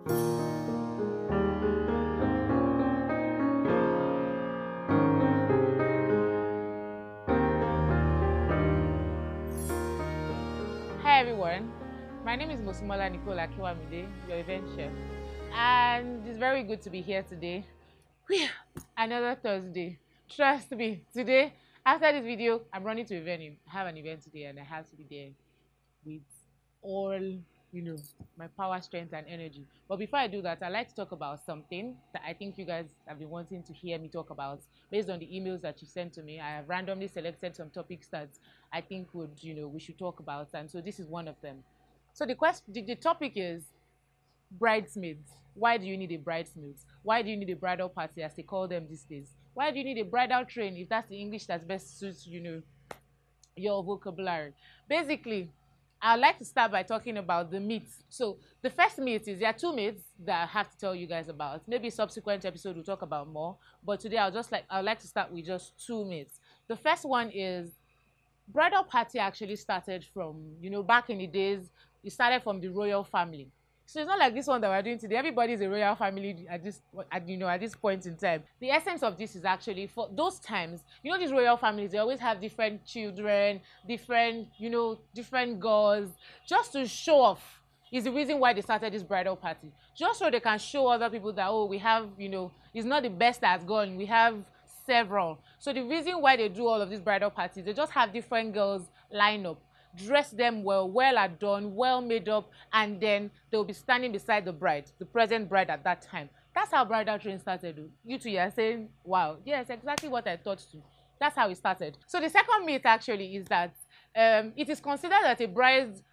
Hi everyone, my name is Mosimola Nicola Kiwamide, your event chef, and it's very good to be here today. Another Thursday. Trust me, today, after this video, I'm running to a venue. I have an event today and I have to be there with all, my power, strength, and energy. But before I do that, I'd like to talk about something that I think you guys have been wanting to hear me talk about based on the emails that you sent to me. I have randomly selected some topics that I think we should talk about. And so this is one of them. So the topic is bridesmaids. Why do you need a bridesmaid? Why do you need a bridal party, as they call them these days? Why do you need a bridal train, if that's the English that best suits, your vocabulary? Basically, I'd like to start by talking about the myths. So the first myth is there are two myths that I have to tell you guys about. Maybe subsequent episode we'll talk about more, but today I'd like to start with just two myths. The first one is bridal party actually started from, back in the days, it started from the royal family. So it's not like this one that we're doing today. Everybody is a royal family at this point in time. The essence of this is actually for those times, these royal families, they always have different children, different girls, just to show off is the reason why they started this bridal party. Just so they can show other people that, oh, we have, it's not the best that's gone. We have several. So the reason why they do all of these bridal parties, they just have different girls line up, dress them well adorned, well made up, and then they'll be standing beside the bride, the present bride at that time. That's how bridal train started. You two are saying, wow, yes, exactly what I thought too. That's how it started. So the second myth actually is that it is considered that a bride's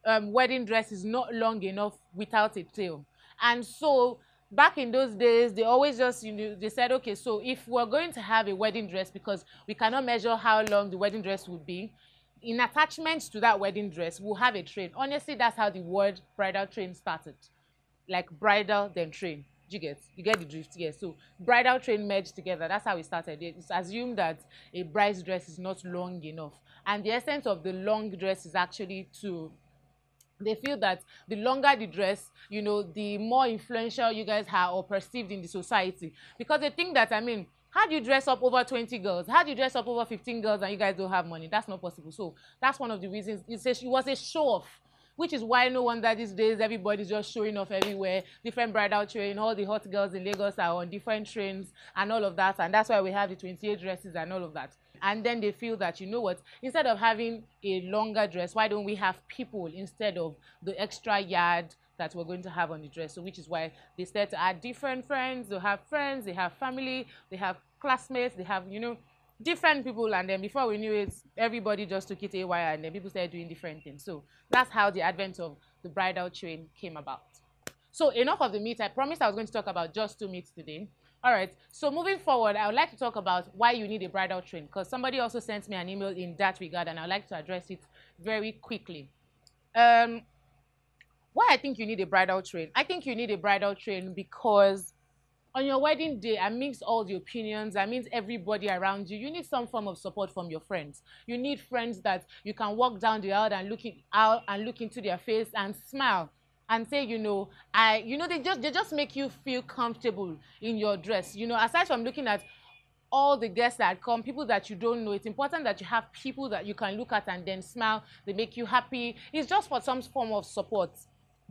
wedding dress is not long enough without a tail. And so back in those days, they always just, they said, okay, so if we're going to have a wedding dress, because we cannot measure how long the wedding dress would be, in attachment to that wedding dress, we'll have a train. Honestly, that's how the word bridal train started. Like bridal, then train. You get the drift? Yes. So bridal train merged together. That's how it started. It's assumed that a bride's dress is not long enough. And the essence of the long dress is actually they feel that the longer the dress, the more influential you guys are or perceived in the society. Because they think that, how do you dress up over 20 girls? How do you dress up over 15 girls and you guys don't have money? That's not possible. So that's one of the reasons. It was a show off, which is why no wonder these days everybody's just showing off everywhere. Different bridal train, all the hot girls in Lagos are on different trains and all of that. And that's why we have the 28 dresses and all of that. And then they feel that, instead of having a longer dress, why don't we have people instead of the extra yard that we're going to have on the dress? So which is why they start to add different friends. They have friends, they have family, they have classmates, they have, different people. And then before we knew it, everybody just took it AY and then people started doing different things. So that's how the advent of the bridal train came about. So enough of the myths. I promised I was going to talk about just two myths today. All right, so moving forward, I would like to talk about why you need a bridal train, because somebody also sent me an email in that regard, and I'd like to address it very quickly. Why I think you need a bridal train? I think you need a bridal train because on your wedding day, amidst all the opinions, amidst everybody around you, you need some form of support from your friends. You need friends that you can walk down the aisle and look into their face and smile and say, they just make you feel comfortable in your dress. Aside from looking at all the guests that come, people that you don't know, it's important that you have people that you can look at and then smile. They make you happy. It's just for some form of support.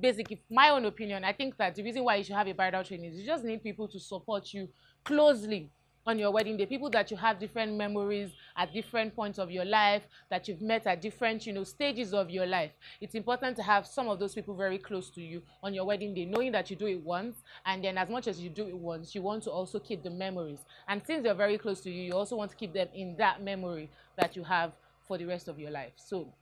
Basically, my own opinion, I think that the reason why you should have a bridal train is you just need people to support you closely on your wedding day, people that you have different memories at different points of your life, that you've met at different, stages of your life. It's important to have some of those people very close to you on your wedding day, knowing that you do it once, and then as much as you do it once, you want to also keep the memories. And since they're very close to you, you also want to keep them in that memory that you have for the rest of your life. So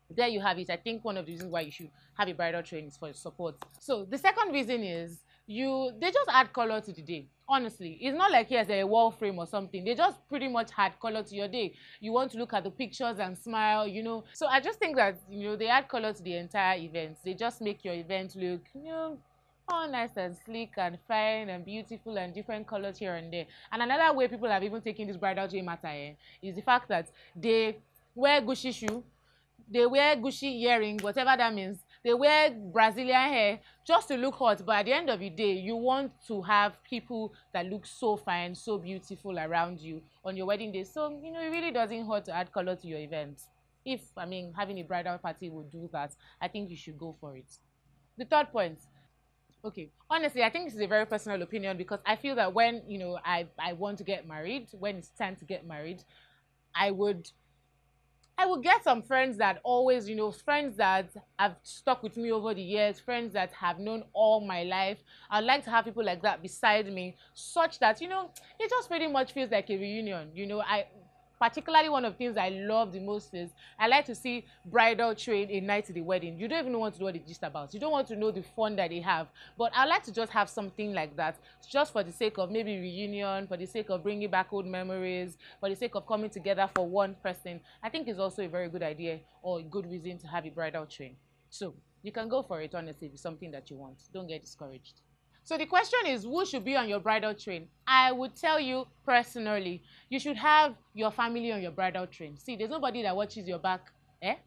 there you have it. I think one of the reasons why you should have a bridal train is for support. So the second reason is they just add color to the day. Honestly, it's not like here's a wall frame or something. They just pretty much add color to your day. You want to look at the pictures and smile, So I just think that, they add color to the entire event. They just make your event look, all nice and sleek and fine and beautiful and different colors here and there. And another way people have even taken this bridal train matter is the fact that they wear Gucci shoe, they wear Gucci earrings, whatever that means. They wear Brazilian hair just to look hot, but at the end of the day, you want to have people that look so fine, so beautiful around you on your wedding day. So, you know, it really doesn't hurt to add color to your event. If, I mean, having a bridal party would do that, I think you should go for it. The third point. Okay, honestly, I think this is a very personal opinion because I feel that when, you know, I want to get married, when it's time to get married, I would I would get some friends that always, you know, friends that have stuck with me over the years, friends that have known all my life. I'd like to have people like that beside me, such that, you know, it just pretty much feels like a reunion. You know, I particularly one of the things I love the most is I like to see bridal train a night to the wedding. You don't even want to know what it's just about. You don't want to know the fun that they have. But I like to just have something like that, just for the sake of maybe reunion, for the sake of bringing back old memories, for the sake of coming together for one person. I think it's also a very good idea or a good reason to have a bridal train. So you can go for it, honestly, if it's something that you want. Don't get discouraged. So the question is, who should be on your bridal train? I would tell you personally, you should have your family on your bridal train. See, there's nobody that watches your back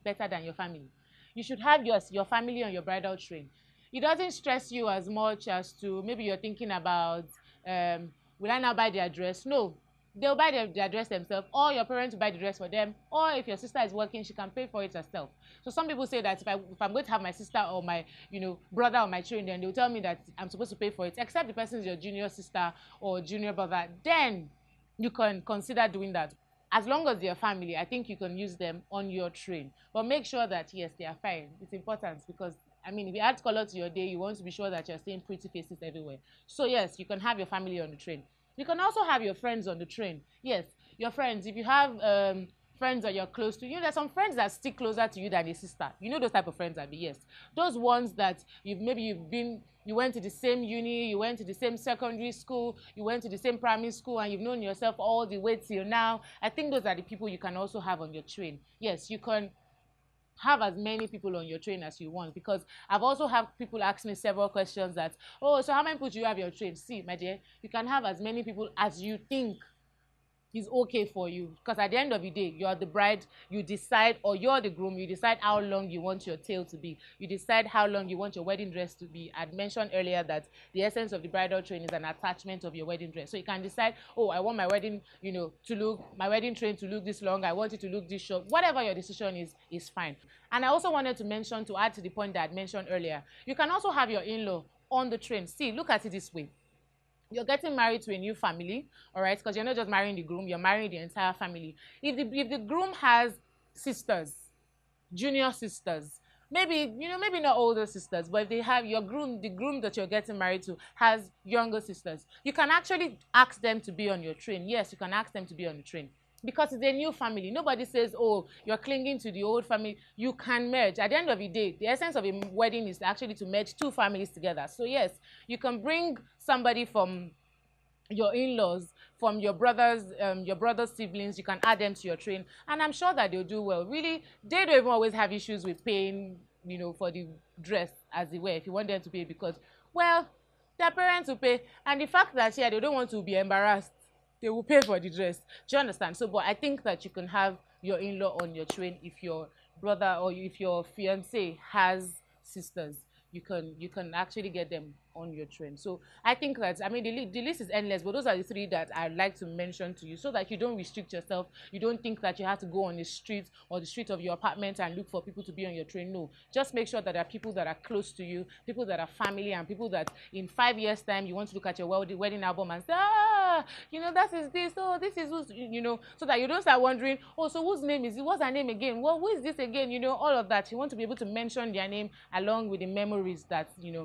better than your family. You should have your family on your bridal train. It doesn't stress you as much as to maybe you're thinking about, will I now buy their dress? No, they'll buy their dress themselves, or your parents will buy the dress for them, or if your sister is working, she can pay for it herself. So some people say that if I'm going to have my sister or my, you know, brother on my train, then they'll tell me that I'm supposed to pay for it, except the person is your junior sister or junior brother, then you can consider doing that. As long as they're family, I think you can use them on your train. But make sure that, yes, they are fine. It's important because, I mean, if you add color to your day, you want to be sure that you're seeing pretty faces everywhere. So, yes, you can have your family on the train. You can also have your friends on the train. Yes, your friends. If you have friends that you're close to, you know, there's some friends that stick closer to you than a sister. You know those type of friends, Abby. Yes, those ones that you went to the same uni, you went to the same secondary school, you went to the same primary school, and you've known yourself all the way till now. I think those are the people you can also have on your train. Yes, you can have as many people on your train as you want, because I've also had people ask me several questions that, oh, so how many people do you have your train? See, my dear, you can have as many people as you think is okay for you, because at the end of the day, you're the bride, you decide, or you're the groom, you decide how long you want your tail to be, you decide how long you want your wedding dress to be. I'd mentioned earlier that the essence of the bridal train is an attachment of your wedding dress. So you can decide, oh, I want my wedding, you know, my wedding train to look this long, I want it to look this short. Whatever your decision is fine. And I also wanted to mention, to add to the point that I mentioned earlier, you can also have your in-law on the train. See, look at it this way: you're getting married to a new family, all right? Because you're not just marrying the groom, you're marrying the entire family. If the groom has sisters, junior sisters, maybe, you know, maybe not older sisters, but if they have the groom that you're getting married to has younger sisters, you can actually ask them to be on your train. Yes, you can ask them to be on the train, because it's a new family. Nobody says, oh, you're clinging to the old family. You can merge. At the end of the day, the essence of a wedding is actually to merge two families together. So yes, you can bring somebody from your in-laws, from your brother's siblings. You can add them to your train, and I'm sure that they'll do well. Really, they don't even always have issues with paying, you know, for the dress, as it were, if you want them to pay, because, well, their parents will pay, and the fact that, yeah, they don't want to be embarrassed, they will pay for the dress. Do you understand? So, but I think that you can have your in-law on your train if your brother or if your fiance has sisters. You can actually get them on your train. So I think that, I mean, the list is endless, but those are the three that I'd like to mention to you, so that you don't restrict yourself. You don't think that you have to go on the street or the street of your apartment and look for people to be on your train. No, just make sure that there are people that are close to you, people that are family, and people that in 5 years time you want to look at your wedding album and say, ah, you know, that is this, oh, this is who's, you know, so that you don't start wondering, oh, so whose name is it, what's her name again, well, who is this again, you know, all of that. You want to be able to mention their name along with the memories that, you know,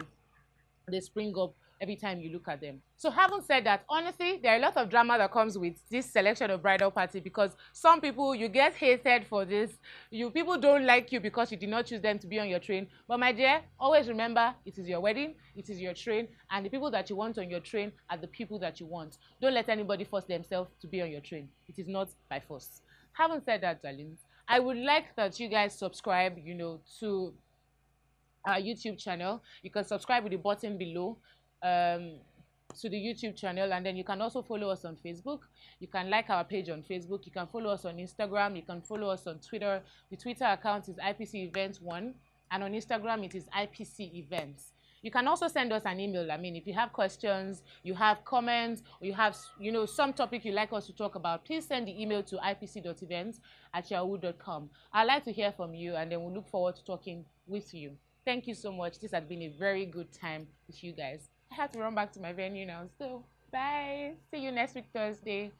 they spring up every time you look at them. So having said that, honestly, there are a lot of drama that comes with this selection of bridal party, because some people, you get hated for this. People don't like you because you did not choose them to be on your train. But my dear, always remember, it is your wedding, it is your train, and the people that you want on your train are the people that you want. Don't let anybody force themselves to be on your train. It is not by force. Having said that, darlings, I would like that you guys subscribe, you know, to our YouTube channel. You can subscribe with the button below to the YouTube channel, and then you can also follow us on Facebook. You can like our page on Facebook. You can follow us on Instagram. You can follow us on Twitter. The Twitter account is IPC Event 1. and on Instagram it is IPC Events. You can also send us an email. I mean, if you have questions, you have comments, or you have, some topic you'd like us to talk about, please send the email to ipc.events@yahoo.com. I'd like to hear from you, and then we'll look forward to talking with you. Thank you so much. This has been a very good time with you guys. I have to run back to my venue now. So, bye. See you next week, Thursday.